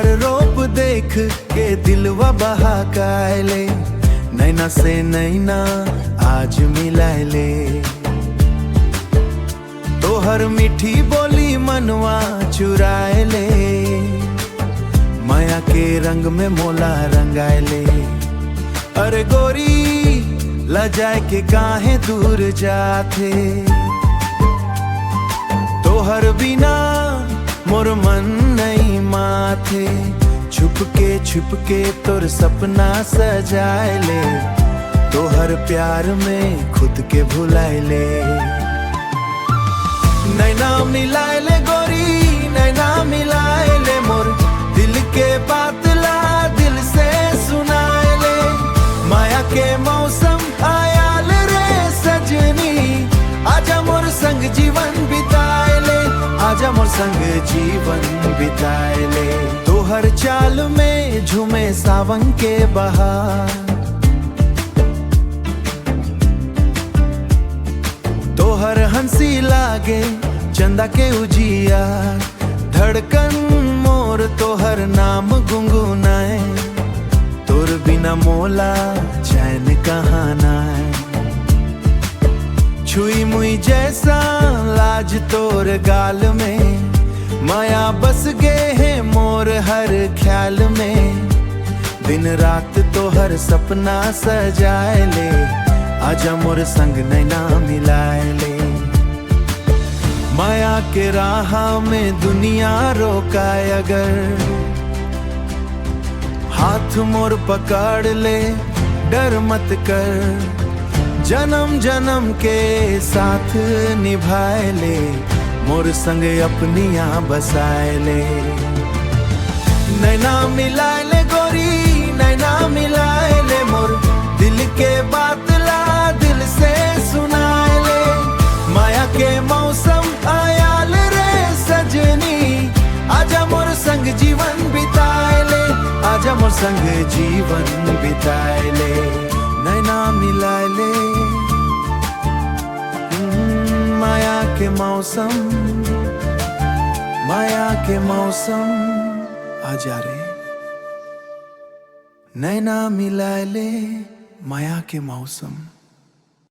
तोहर रूप देख के दिलवा बहकाले, नैना से नैना आज मिलाले। तोहर मीठी बोली मनवा चुराएले, माया के रंग में मोला रंगाएले। अरे गोरी लजाए के काहे दूर जाथे, तोहर बिना मोर मन नहीं माथे। छुप के तोर सपना सजाए ले, तोहर प्यार में खुद के भुलाए ले। नैना मिलाए ले गोरी, नैना मिलाए ले, मोर दिल के बातला दिल से सुनाए ले। माया के मौसम आयाल रे सजनी, आजा मोर संग जीवन बिताए ले, आजा मोर संग जीवन बिताए ले। तोहर चाल में झूमे सावन के बहार, तोहर हंसी लागे चंदा के उजिया। धड़कन मोर तोहर नाम गुनगुनाए, तोर बिना मोला चैन कहाँ नाए। छुई मुई जैसा लाज तोर गाल में, माया बस गे है मोर हर ख्याल में। दिन रात तोहर सपना सजाए ले, आजा मोर संग नैना मिलाए ले। माया के राह में दुनिया रोकाए अगर, हाथ मोर पकड़ ले डर मत कर। जन्म जन्म के साथ निभाए ले, मोर संग अपनिया बसाए ले। नैना मिलाए ले गोरी, नैना मिलाए ले, मोर दिल के बातला दिल से सुनाए ले। माया के मौसम आयाल रे सजनी, आजा मोर संग जीवन बिताए ले, आजा मोर संग जीवन बिताए ले। नैना मिलाए ले, माया के मौसम, माया के मौसम आजा रे। नैना मिलाए ले, माया के मौसम।